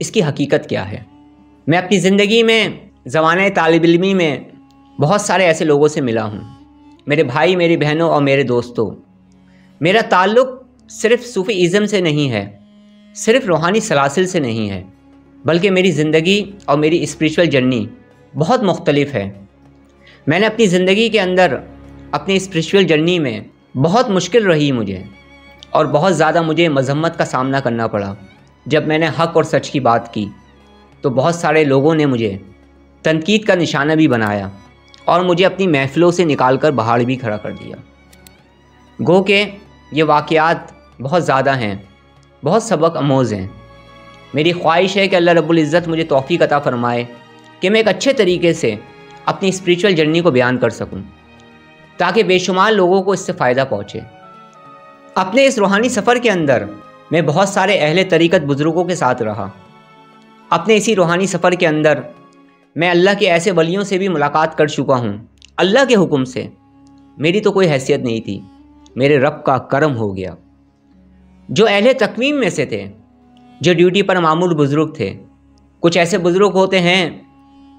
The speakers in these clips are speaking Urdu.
اس کی حقیقت کیا ہے۔ میں اپنی زندگی میں زمانۂ طالب علمی میں بہت سارے ایسے لوگوں سے ملا ہوں، میرے بھائی، میری بہنوں اور میرے دوستوں۔ میرا تعلق صرف صوفی ازم سے نہیں ہے، صرف روحانی سلاسل سے نہیں ہے، بلکہ میری زندگی اور میری اسپریچول جرنی بہت مختلف ہے۔ میں نے اپنی زندگی کے اندر اپنی اسپریچول جرنی میں بہت مشکل رہی مجھے، اور بہت زیادہ مجھے مذمت کا سامنا کرنا پڑا۔ جب میں نے حق اور سچ کی بات کی تو بہت سارے لوگوں نے مجھے تنقید کا نشانہ بھی بنایا اور مجھے اپنی محفلوں سے نکال کر باہر بھی کھڑا کر دیا۔ گو کہ یہ واقعات بہت زیادہ ہیں، بہت سبق آموز ہیں۔ میری خواہش ہے کہ اللہ رب العزت مجھے توفیق عطا فرمائے کہ میں ایک اچھے طریقے سے اپنی اسپریچول جرنی کو بیان کر سکوں، تاکہ بے شمار لوگوں کو اس سے فائدہ پہنچے۔ اپنے اس روحانی سفر کے اندر میں بہت سارے اہل طریقت بزرگوں کے ساتھ رہا۔ اپنے اسی روحانی سفر کے اندر میں اللہ کے ایسے ولیوں سے بھی ملاقات کر چکا ہوں، اللہ کے حکم سے۔ میری تو کوئی حیثیت نہیں تھی، میرے رب کا کرم ہو گیا۔ جو اہل تقویم میں سے تھے، جو ڈیوٹی پر معمول بزرگ تھے۔ کچھ ایسے بزرگ ہوتے ہیں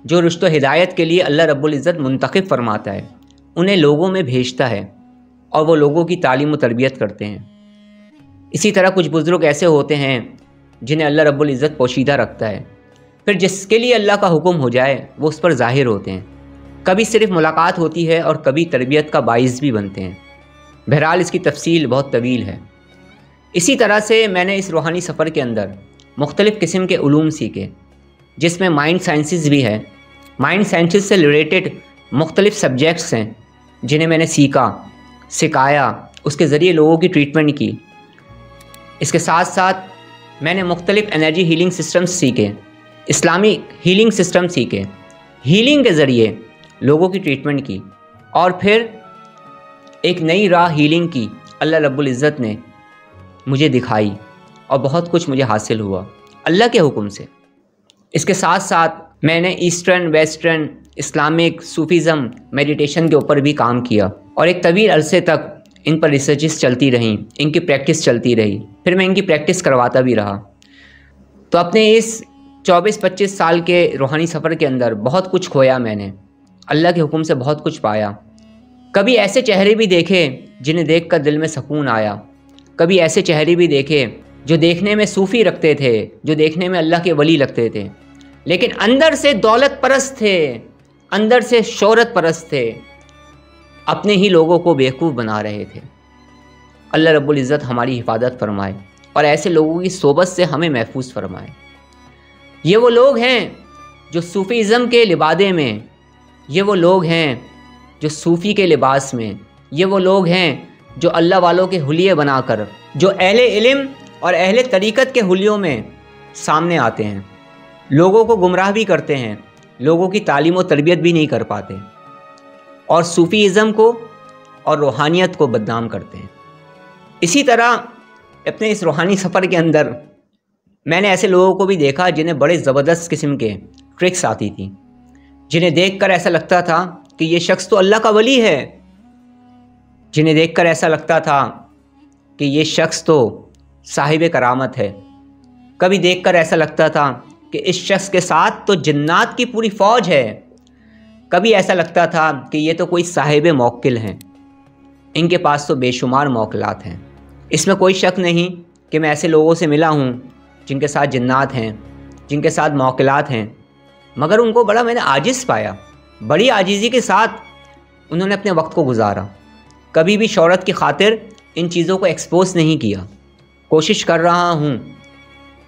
جو رشد و ہدایت کے لیے اللہ رب العزت منتخب فرماتا ہے، انہیں لوگوں میں بھیجتا ہے اور وہ لوگوں کی تعلیم و تربیت کرتے ہیں۔ اسی طرح کچھ بزرگ ایسے ہوتے ہیں جنہیں اللہ رب العزت پوشیدہ رکھتا ہے، پھر جس کے لیے اللہ کا حکم ہو جائے وہ اس پر ظاہر ہوتے ہیں۔ کبھی صرف ملاقات ہوتی ہے اور کبھی تربیت کا باعث بھی بنتے ہیں۔ بہرحال اس کی تفصیل بہت طویل ہے۔ اسی طرح سے میں نے اس روحانی سفر کے اندر مختلف قسم کے علوم سیکھے، جس میں مائنڈ سائنسز بھی ہے۔ مائنڈ سائنسز سے ریلیٹڈ مختلف سبجیکٹس ہیں جنہیں میں نے سیکھا، سکھایا، اس کے ذریعے لوگوں کی ٹریٹمنٹ کی۔ اس کے ساتھ ساتھ میں نے مختلف انرجی ہیلنگ سسٹمز سیکھے، اسلامی ہیلنگ سسٹم سیکھے، ہیلنگ کے ذریعے لوگوں کی ٹریٹمنٹ کی، اور پھر ایک نئی راہ ہیلنگ کی اللہ رب العزت نے مجھے دکھائی، اور بہت کچھ مجھے حاصل ہوا اللہ کے حکم سے۔ اس کے ساتھ ساتھ میں نے eastern, western, Islamic, Sufism, meditation کے اوپر بھی کام کیا، اور ایک طویل عرصے تک ان پر ریسرچز چلتی رہیں، ان کی پریکٹس چلتی رہی، پھر میں ان کی پریکٹس کرواتا بھی رہا۔ تو اپنے اس 24-25 سال کے روحانی سفر کے اندر بہت کچھ کھویا میں نے، اللہ کے حکم سے بہت کچھ پایا۔ کبھی ایسے چہرے بھی دیکھے جنہیں دیکھ کر دل میں سکون آیا، کبھی ایسے چہرے بھی دیکھے جو دیکھنے میں صوفی رکھتے تھے، جو دیکھنے میں اللہ کے ولی لگتے تھے، لیکن اندر سے دولت پرست تھے، اندر سے شہرت پرست تھے، اپنے ہی لوگوں کو بیوقوف بنا رہے تھے۔ اللہ رب العزت ہماری حفاظت فرمائے اور ایسے لوگوں کی صحبت سے ہمیں محفوظ فرمائے۔ یہ وہ لوگ ہیں جو صوفیزم کے لبادے میں، یہ وہ لوگ ہیں جو صوفی کے لباس میں، یہ وہ لوگ ہیں جو اللہ والوں کے حلیے بنا کر، جو اہل علم اور اہل طریقت کے حلیوں میں سامنے آتے ہیں، لوگوں کو گمراہ بھی کرتے ہیں، لوگوں کی تعلیم و تربیت بھی نہیں کر پاتے، اور صوفیزم کو اور روحانیت کو بدنام کرتے ہیں۔ اسی طرح اپنے اس روحانی سفر کے اندر میں نے ایسے لوگوں کو بھی دیکھا جنہیں بڑے زبردست قسم کے ٹرکس آتی تھیں، جنہیں دیکھ کر ایسا لگتا تھا کہ یہ شخص تو اللہ کا ولی ہے، جنہیں دیکھ کر ایسا لگتا تھا کہ یہ شخص تو صاحب کرامت ہے۔ کبھی دیکھ کر ایسا لگتا تھا کہ اس شخص کے ساتھ تو جنات کی پوری فوج ہے، کبھی ایسا لگتا تھا کہ یہ تو کوئی صاحب موکل ہیں، ان کے پاس تو بے شمار موکلات ہیں۔ اس میں کوئی شک نہیں کہ میں ایسے لوگوں سے ملا ہوں جن کے ساتھ جنات ہیں، جن کے ساتھ موکلات ہیں، مگر ان کو بڑا میں نے عاجز پایا، بڑی عاجزی کے ساتھ انہوں نے اپنے وقت کو گزارا۔ کبھی بھی شہرت کی خاطر ان چیزوں کو ایکسپوز نہیں کیا۔ کوشش کر رہا ہوں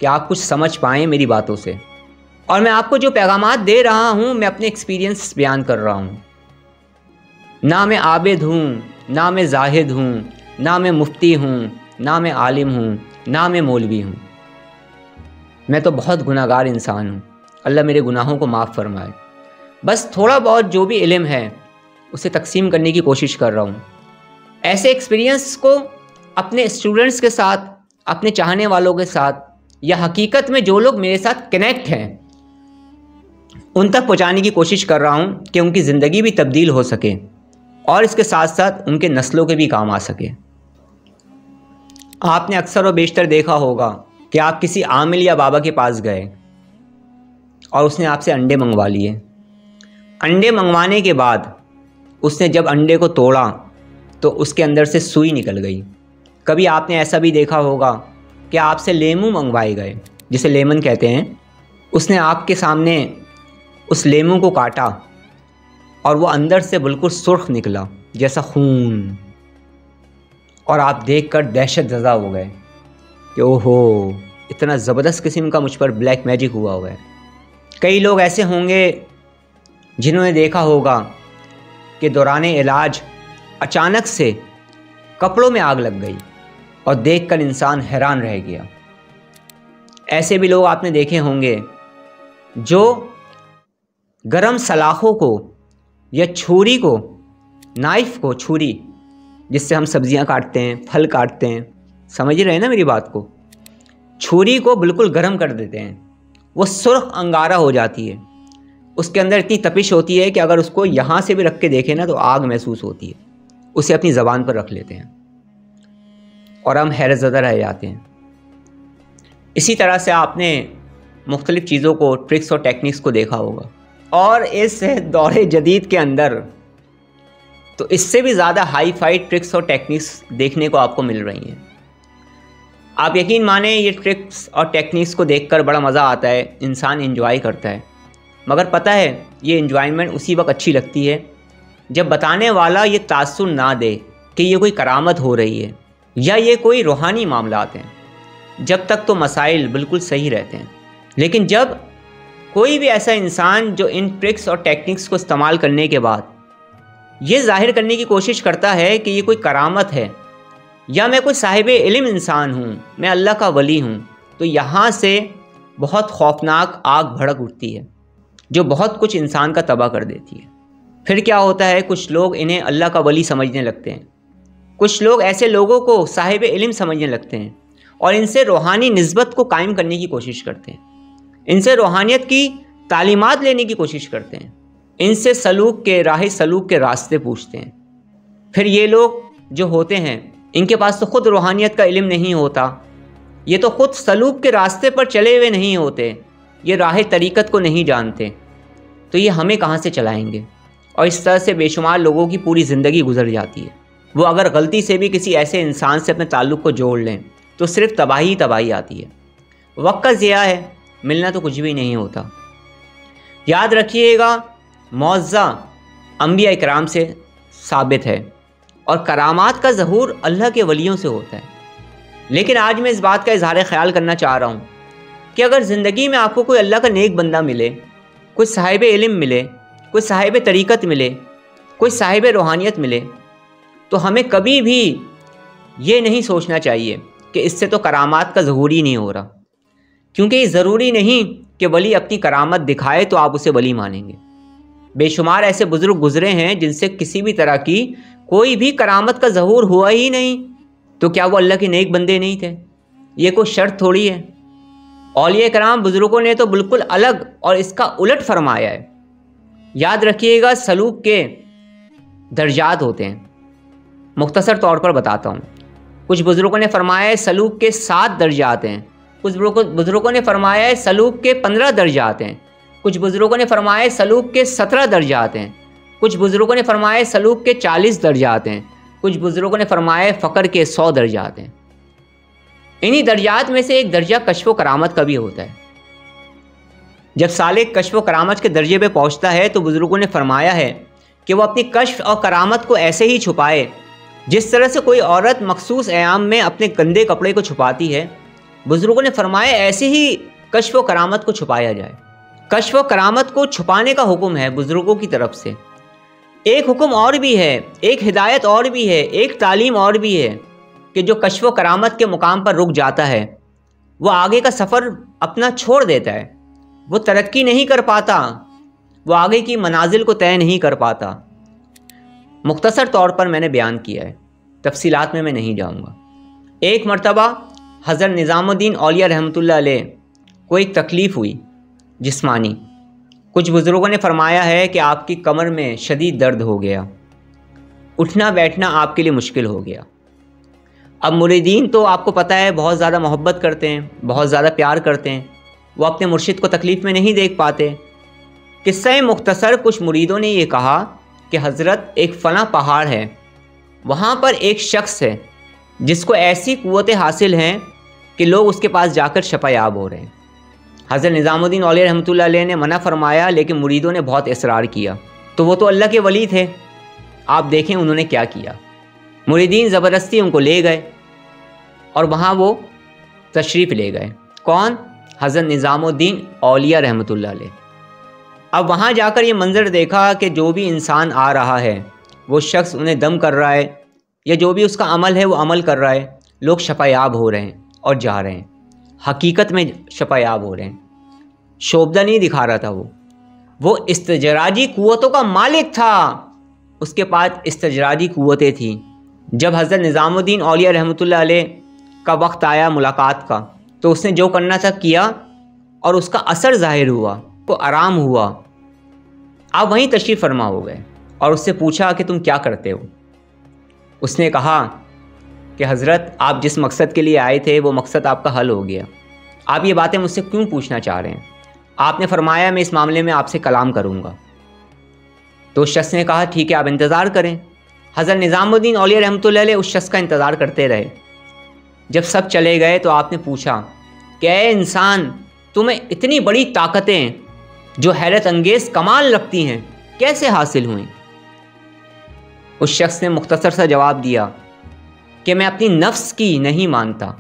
کہ آپ کچھ سمجھ پائیں میری باتوں سے، اور میں آپ کو جو پیغامات دے رہا ہوں میں اپنے ایکسپیرینس بیان کر رہا ہوں۔ نہ میں عابد ہوں، نہ میں زاہد ہوں، نہ میں مفتی ہوں، نہ میں عالم ہوں، نہ میں مولوی ہوں۔ میں تو بہت گناہ گار انسان ہوں، اللہ میرے گناہوں کو معاف فرمائے۔ بس تھوڑا بہت جو بھی علم ہے اسے تقسیم کرنے کی کوشش کر رہا ہوں۔ ایسے ایکسپیرینس کو اپنے اسٹوڈنٹس کے ساتھ، اپنے چاہنے والوں کے ساتھ، یا حقیقت میں جو لوگ میرے ساتھ کنیکٹ ہیں ان تک پہنچانے کی کوشش کر رہا ہوں کہ ان کی زندگی بھی تبدیل ہو سکے، اور اس کے ساتھ ساتھ ان کے نسلوں کے بھی کام آ سکے۔ آپ نے اکثر و بیشتر دیکھا ہوگا کہ آپ کسی عامل یا بابا کے پاس گئے اور اس نے آپ سے انڈے منگوا لیے. انڈے منگوانے کے بعد اس نے جب انڈے کو توڑا تو اس کے اندر سے سوئی نکل گئی. کبھی آپ نے ایسا بھی دیکھا ہوگا کہ آپ سے لیمو منگوائے گئے جسے لیمن کہتے ہیں. اس نے آپ کے سامنے اس لیمو کو کاٹا اور وہ اندر سے بالکل سرخ نکلا جیسا خون، اور آپ دیکھ کر دہشت زدہ ہو گئے کہ اوہو، اتنا زبردست قسم کا مجھ پر بلیک میجک ہوا ہے. کئی لوگ ایسے ہوں گے جنہوں نے دیکھا ہوگا کہ دوران علاج اچانک سے کپڑوں میں آگ لگ گئی اور دیکھ کر انسان حیران رہ گیا. ایسے بھی لوگ آپ نے دیکھے ہوں گے جو گرم سلاخوں کو یا چھری کو، نائف کو، چھری جس سے ہم سبزیاں کاٹتے ہیں، پھل کاٹتے ہیں، سمجھ رہے ہیں نا میری بات کو، چھری کو بالکل گرم کر دیتے ہیں. وہ سرخ انگارہ ہو جاتی ہے، اس کے اندر اتنی تپش ہوتی ہے کہ اگر اس کو یہاں سے بھی رکھ کے دیکھیں نا تو آگ محسوس ہوتی ہے. اسے اپنی زبان پر رکھ لیتے ہیں اور ہم حیرت زدہ رہ جاتے ہیں. اسی طرح سے آپ نے مختلف چیزوں کو، ٹرکس اور ٹیکنیکس کو دیکھا ہوگا، اور اس دور جدید کے اندر تو اس سے بھی زیادہ ہائی فائی ٹرکس اور ٹیکنیکس دیکھنے کو آپ کو مل رہی ہیں. آپ یقین مانیں یہ ٹرکس اور ٹیکنیکس کو دیکھ کر بڑا مزہ آتا ہے، انسان انجوائے کرتا ہے. مگر پتہ ہے یہ انجوائمنٹ اسی وقت اچھی لگتی ہے جب بتانے والا یہ تاثر نہ دے کہ یہ کوئی کرامت ہو رہی ہے یا یہ کوئی روحانی معاملات ہیں. جب تک تو مسائل بالکل صحیح رہتے ہیں، لیکن جب کوئی بھی ایسا انسان جو ان ٹرکس اور ٹیکنیکس کو استعمال کرنے کے بعد یہ ظاہر کرنے کی کوشش کرتا ہے کہ یہ کوئی کرامت ہے یا میں کوئی صاحب علم انسان ہوں، میں اللہ کا ولی ہوں، تو یہاں سے بہت خوفناک آگ بھڑک اٹھتی ہے جو بہت کچھ انسان کا تباہ کر دیتی ہے. پھر کیا ہوتا ہے، کچھ لوگ انہیں اللہ کا ولی سمجھنے لگتے ہیں، کچھ لوگ ایسے لوگوں کو صاحب علم سمجھنے لگتے ہیں اور ان سے روحانی نسبت کو قائم کرنے کی کوشش کرتے ہیں، ان سے روحانیت کی تعلیمات لینے کی کوشش کرتے ہیں، ان سے سلوک کے راہ سلوک کے راستے پوچھتے ہیں. پھر یہ لوگ جو ہوتے ہیں ان کے پاس تو خود روحانیت کا علم نہیں ہوتا، یہ تو خود سلوک کے راستے پر چلے ہوئے نہیں ہوتے، یہ راہ طریقت کو نہیں جانتے، تو یہ ہمیں کہاں سے چلائیں گے. اور اس طرح سے بے شمار لوگوں کی پوری زندگی گزر جاتی ہے. وہ اگر غلطی سے بھی کسی ایسے انسان سے اپنے تعلق کو جوڑ لیں تو صرف تباہی تباہی آتی ہے. وقت کا ضیاع ہے، ملنا تو کچھ بھی نہیں ہوتا. یاد رکھیے گا، معجزہ انبیاء اکرام سے ثابت ہے اور کرامات کا ظہور اللہ کے ولیوں سے ہوتا ہے. لیکن آج میں اس بات کا اظہار خیال کرنا چاہ رہا ہوں کہ اگر زندگی میں آپ کو کوئی اللہ کا نیک بندہ ملے، کوئی صاحب علم ملے، کوئی صاحب طریقت ملے، کوئی صاحب روحانیت ملے، تو ہمیں کبھی بھی یہ نہیں سوچنا چاہیے کہ اس سے تو کرامات کا ظہور ہی نہیں ہو رہا، کیونکہ یہ ضروری نہیں کہ ولی اپنی کرامت دکھائے تو آپ اسے ولی مانیں گے. بے شمار ایسے بزرگ گزرے ہیں جن سے کسی بھی طرح کی کوئی بھی کرامت کا ظہور ہوا ہی نہیں، تو کیا وہ اللہ کے نیک بندے نہیں تھے؟ یہ کوئی شرط تھوڑی ہے. اولیاء کرام بزرگوں نے تو بالکل الگ اور اس کا الٹ فرمایا ہے. یاد رکھیے گا، سلوک کے درجات ہوتے ہیں. مختصر طور پر بتاتا ہوں. کچھ بزرگوں نے فرمایا ہے سلوک کے 7 درجات ہیں، کچھ بزرگوں نے فرمایا ہے سلوک کے 15 درجات ہیں، کچھ بزرگوں نے فرمایا ہے سلوک کے 17 درجات ہیں، کچھ بزرگوں نے فرمایا ہے سلوک کے 40 درجات ہیں، کچھ بزرگوں نے فرمایا ہے فقر کے 100 درجات ہیں. انہی درجات میں سے ایک درجہ کشف و کرامت کا بھی ہوتا ہے. جب سالک کشف و کرامت کے درجے پہ پہنچتا ہے تو بزرگوں نے فرمایا ہے کہ وہ اپنی کشف اور کرامت کو ایسے ہی چھپائے جس طرح سے کوئی عورت مخصوص ایام میں اپنے گندے کپڑے کو چھپاتی ہے. بزرگوں نے فرمایا ایسے ہی کشف و کرامت کو چھپایا جائے. کشف و کرامت کو چھپانے کا حکم ہے بزرگوں کی طرف سے. ایک حکم اور بھی ہے، ایک ہدایت اور بھی ہے، ایک تعلیم اور بھی ہے کہ جو کشف و کرامت کے مقام پر رک جاتا ہے وہ آگے کا سفر اپنا چھوڑ دیتا ہے، وہ ترقی نہیں کر پاتا، وہ آگے کی منازل کو طے نہیں کر پاتا. مختصر طور پر میں نے بیان کیا ہے، تفصیلات میں نہیں جاؤں گا. ایک مرتبہ حضرت نظام الدین اولیاء رحمۃ اللہ علیہ کو ایک تکلیف ہوئی جسمانی. کچھ بزرگوں نے فرمایا ہے کہ آپ کی کمر میں شدید درد ہو گیا، اٹھنا بیٹھنا آپ کے لیے مشکل ہو گیا. اب مریدین تو آپ کو پتہ ہے بہت زیادہ محبت کرتے ہیں، بہت زیادہ پیار کرتے ہیں، وہ اپنے مرشد کو تکلیف میں نہیں دیکھ پاتے۔ قصہ مختصر کچھ مریدوں نے یہ کہا کہ حضرت ایک فلاں پہاڑ ہے، وہاں پر ایک شخص ہے جس کو ایسی قوتیں حاصل ہیں کہ لوگ اس کے پاس جا کر شفا یاب ہو رہے ہیں۔ حضرت نظام الدین اولیاء رحمۃ اللہ علیہ نے منع فرمایا، لیکن مریدوں نے بہت اصرار کیا، تو وہ تو اللہ کے ولی تھے، آپ دیکھیں انہوں نے کیا کیا۔ مریدین زبردستی ان کو لے گئے اور وہاں وہ تشریف لے گئے۔ کون؟ حضرت نظام الدین اولیاء رحمۃ اللہ علیہ۔ اب وہاں جا کر یہ منظر دیکھا کہ جو بھی انسان آ رہا ہے وہ شخص انہیں دم کر رہا ہے، یا جو بھی اس کا عمل ہے وہ عمل کر رہا ہے، لوگ شفا یاب ہو رہے ہیں اور جا رہے ہیں، حقیقت میں شفا یاب ہو رہے ہیں۔ شوبدہ نہیں دکھا رہا تھا، وہ استجراجی قوتوں کا مالک تھا، اس کے پاس استجراجی قوتیں تھیں۔ جب حضرت نظام الدین اولیاء رحمۃ اللہ علیہ کا وقت آیا ملاقات کا، تو اس نے جو کرنا تھا کیا اور اس کا اثر ظاہر ہوا، کو آرام ہوا۔ آپ وہیں تشریف فرما ہو گئے اور اس سے پوچھا کہ تم کیا کرتے ہو؟ اس نے کہا کہ حضرت آپ جس مقصد کے لیے آئے تھے وہ مقصد آپ کا حل ہو گیا، آپ یہ باتیں مجھ سے کیوں پوچھنا چاہ رہے ہیں؟ آپ نے فرمایا میں اس معاملے میں آپ سے کلام کروں گا۔ تو اس شخص نے کہا ٹھیک ہے آپ انتظار کریں۔ حضرت نظام الدین اولیاء رحمۃ اللہ علیہ اس شخص کا انتظار کرتے رہے۔ جب سب چلے گئے تو آپ نے پوچھا کہ اے انسان، تمہیں اتنی بڑی طاقتیں جو حیرت انگیز کمال رکھتی ہیں کیسے حاصل ہوئیں؟ اس شخص نے مختصر سا جواب دیا کہ میں اپنی نفس کی نہیں مانتا،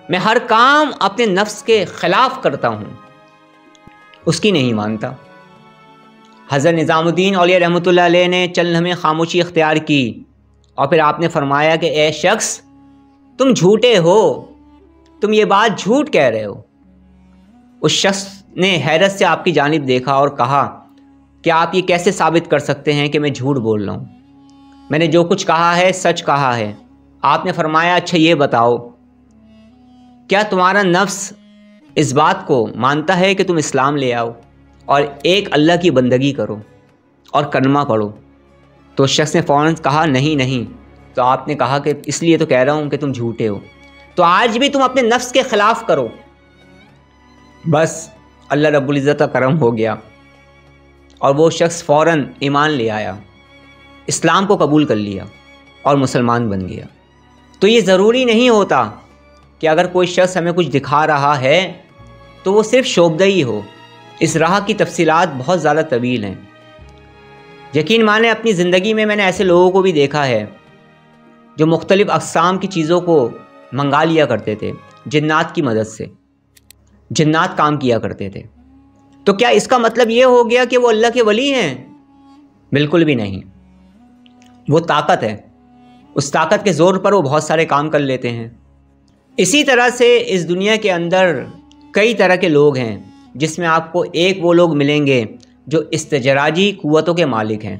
میں ہر کام اپنے نفس کے خلاف کرتا ہوں، اس کی نہیں مانتا۔ حضرت نظام الدین اولیاء رحمۃ اللہ علیہ نے چند لمحے خاموشی اختیار کی اور پھر آپ نے فرمایا کہ اے شخص، تم جھوٹے ہو، تم یہ بات جھوٹ کہہ رہے ہو۔ اس شخص نے حیرت سے آپ کی جانب دیکھا اور کہا کہ آپ یہ کیسے ثابت کر سکتے ہیں کہ میں جھوٹ بول رہا ہوں؟ میں نے جو کچھ کہا ہے سچ کہا ہے۔ آپ نے فرمایا اچھا یہ بتاؤ، کیا تمہارا نفس اس بات کو مانتا ہے کہ تم اسلام لے آؤ اور ایک اللہ کی بندگی کرو اور کلمہ پڑھو؟ تو اس شخص نے فوراً کہا نہیں۔ تو آپ نے کہا کہ اس لیے تو کہہ رہا ہوں کہ تم جھوٹے ہو، تو آج بھی تم اپنے نفس کے خلاف کرو۔ بس اللہ رب العزت کا کرم ہو گیا اور وہ شخص فوراً ایمان لے آیا، اسلام کو قبول کر لیا اور مسلمان بن گیا۔ تو یہ ضروری نہیں ہوتا کہ اگر کوئی شخص ہمیں کچھ دکھا رہا ہے تو وہ صرف شوبدہ ہی ہو، اس راہ کی تفصیلات بہت زیادہ طویل ہیں۔ یقین مانیں اپنی زندگی میں نے ایسے لوگوں کو بھی دیکھا ہے جو مختلف اقسام کی چیزوں کو منگا لیا کرتے تھے، جنات کی مدد سے، جنات کام کیا کرتے تھے۔ تو کیا اس کا مطلب یہ ہو گیا کہ وہ اللہ کے ولی ہیں؟ بالکل بھی نہیں، وہ طاقت ہے، اس طاقت کے زور پر وہ بہت سارے کام کر لیتے ہیں۔ اسی طرح سے اس دنیا کے اندر کئی طرح کے لوگ ہیں، جس میں آپ کو ایک وہ لوگ ملیں گے جو استجراجی قوتوں کے مالک ہیں،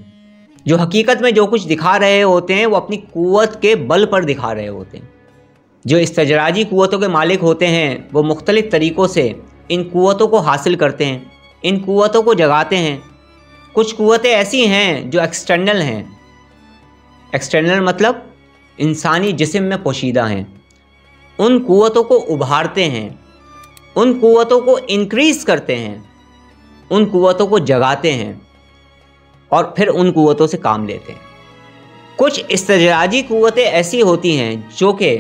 جو حقیقت میں جو کچھ دکھا رہے ہوتے ہیں وہ اپنی قوت کے بل پر دکھا رہے ہوتے ہیں۔ جو استجراجی قوتوں کے مالک ہوتے ہیں وہ مختلف طریقوں سے ان قوتوں کو حاصل کرتے ہیں، ان قوتوں کو جگاتے ہیں۔ کچھ قوتیں ایسی ہیں جو ایکسٹرنل ہیں، ایکسٹرنل مطلب انسانی جسم میں پوشیدہ ہیں، ان قوتوں کو ابھارتے ہیں، ان قوتوں کو انکریز کرتے ہیں، ان قوتوں کو جگاتے ہیں اور پھر ان قوتوں سے کام لیتے ہیں۔ کچھ استجراجی قوتیں ایسی ہوتی ہیں جو کہ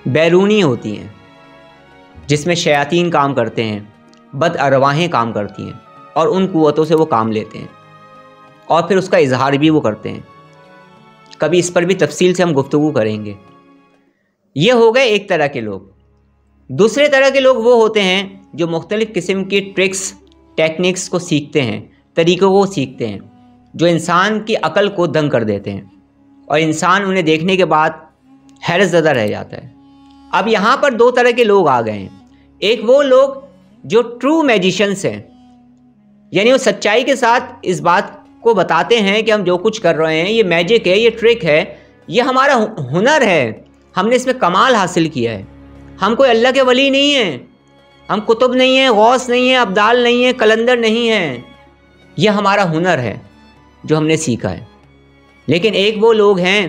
بیرونی ہوتی ہیں، جس میں شیاطین کام کرتے ہیں، بد ارواحیں کام کرتی ہیں اور ان قوتوں سے وہ کام لیتے ہیں اور پھر اس کا اظہار بھی وہ کرتے ہیں۔ کبھی اس پر بھی تفصیل سے ہم گفتگو کریں گے۔ یہ ہو گئے ایک طرح کے لوگ۔ دوسرے طرح کے لوگ وہ ہوتے ہیں جو مختلف قسم کی ٹرکس، ٹیکنکس کو سیکھتے ہیں، طریقوں کو سیکھتے ہیں، جو انسان کی عقل کو دنگ کر دیتے ہیں اور انسان انہیں دیکھنے کے بعد حیرت زدہ رہ جاتا ہے۔ اب یہاں پر دو طرح کے لوگ آ گئے ہیں۔ ایک وہ لوگ جو ٹرو میجیشنس ہیں، یعنی وہ سچائی کے ساتھ اس بات کو بتاتے ہیں کہ ہم جو کچھ کر رہے ہیں یہ میجک ہے، یہ ٹرک ہے، یہ ہمارا ہنر ہے، ہم نے اس میں کمال حاصل کیا ہے، ہم کوئی اللہ کے ولی نہیں ہیں، ہم کتب نہیں ہیں، غوث نہیں ہیں، ابدال نہیں ہیں، کلندر نہیں ہیں، یہ ہمارا ہنر ہے جو ہم نے سیکھا ہے۔ لیکن ایک وہ لوگ ہیں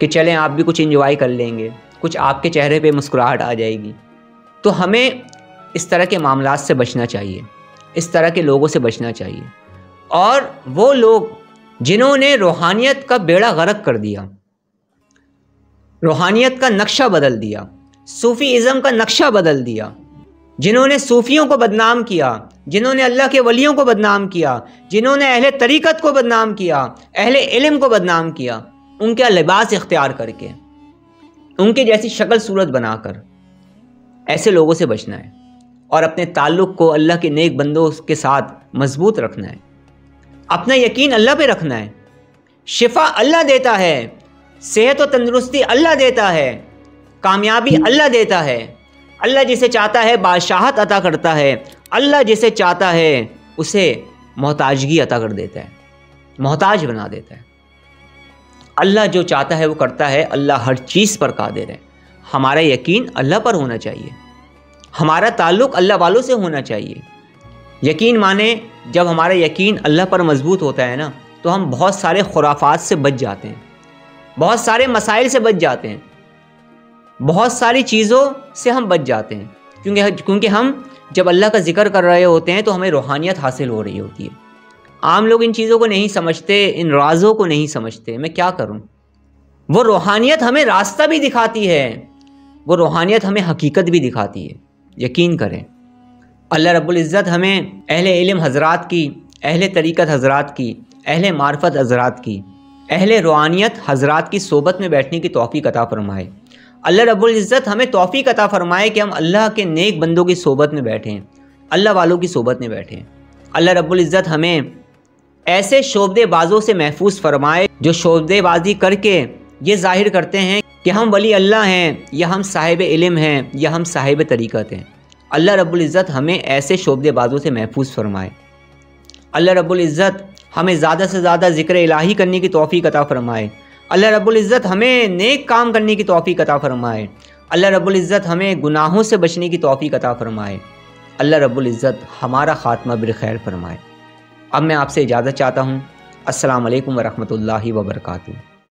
کہ چلیں آپ بھی کچھ انجوائے کر لیں گے، کچھ آپ کے چہرے پہ مسکراہٹ آ جائے گی۔ تو ہمیں اس طرح کے معاملات سے بچنا چاہیے، اس طرح کے لوگوں سے بچنا چاہیے۔ اور وہ لوگ جنہوں نے روحانیت کا بیڑا غرق کر دیا، روحانیت کا نقشہ بدل دیا، صوفی ازم کا نقشہ بدل دیا، جنہوں نے صوفیوں کو بدنام کیا، جنہوں نے اللہ کے ولیوں کو بدنام کیا، جنہوں نے اہل طریقت کو بدنام کیا، اہل علم کو بدنام کیا، ان کا لباس اختیار کر کے، ان کی جیسی شکل صورت بنا کر، ایسے لوگوں سے بچنا ہے اور اپنے تعلق کو اللہ کے نیک بندوں کے ساتھ مضبوط رکھنا ہے، اپنا یقین اللہ پہ رکھنا ہے۔ شفا اللہ دیتا ہے، صحت و تندرستی اللہ دیتا ہے، کامیابی اللہ دیتا ہے۔ اللہ جسے چاہتا ہے بادشاہت عطا کرتا ہے، اللہ جسے چاہتا ہے اسے محتاجگی عطا کر دیتا ہے، محتاج بنا دیتا ہے۔ اللہ جو چاہتا ہے وہ کرتا ہے، اللہ ہر چیز پر قادر ہے۔ ہمارا یقین اللہ پر ہونا چاہیے، ہمارا تعلق اللہ والوں سے ہونا چاہیے۔ یقین مانے جب ہمارا یقین اللہ پر مضبوط ہوتا ہے نا، تو ہم بہت سارے خرافات سے بچ جاتے ہیں، بہت سارے مسائل سے بچ جاتے ہیں، بہت ساری چیزوں سے ہم بچ جاتے ہیں، کیونکہ ہم جب اللہ کا ذکر کر رہے ہوتے ہیں تو ہمیں روحانیت حاصل ہو رہی ہوتی ہے۔ عام لوگ ان چیزوں کو نہیں سمجھتے، ان رازوں کو نہیں سمجھتے۔ میں کیا کروں؟ وہ روحانیت ہمیں راستہ بھی دکھاتی ہے، وہ روحانیت ہمیں حقیقت بھی دکھاتی ہے۔ یقین کریں، اللہ رب العزت ہمیں اہل علم حضرات کی، اہل طریقت حضرات کی، اہل معرفت حضرات کی، اہل روحانیت حضرات کی صحبت میں بیٹھنے کی توفیق عطا فرمائے۔ اللہ رب العزت ہمیں توفیق عطا فرمائے کہ ہم اللہ کے نیک بندوں کی صحبت میں بیٹھیں، اللہ والوں کی صحبت میں بیٹھیں۔ اللہ رب العزت ہمیں ایسے شعبدے بازوں سے محفوظ فرمائے جو شعبدے بازی کر کے یہ ظاہر کرتے ہیں کہ ہم ولی اللہ ہیں، یا ہم صاحب علم ہیں، یا ہم صاحب طریقت ہیں۔ اللہ رب العزت ہمیں ایسے شعبدے بازوں سے محفوظ فرمائے۔ اللہ رب العزت ہمیں زیادہ سے زیادہ ذکر الہی کرنے کی توفیق عطا فرمائے۔ اللہ رب العزت ہمیں نیک کام کرنے کی توفیق عطا فرمائے۔ اللہ رب العزت ہمیں گناہوں سے بچنے کی توفیق عطا فرمائے۔ اللہ رب العزت ہمارا خاتمہ بالخیر فرمائے۔ اب میں آپ سے اجازت چاہتا ہوں۔ السلام علیکم ورحمۃ اللہ وبرکاتہ۔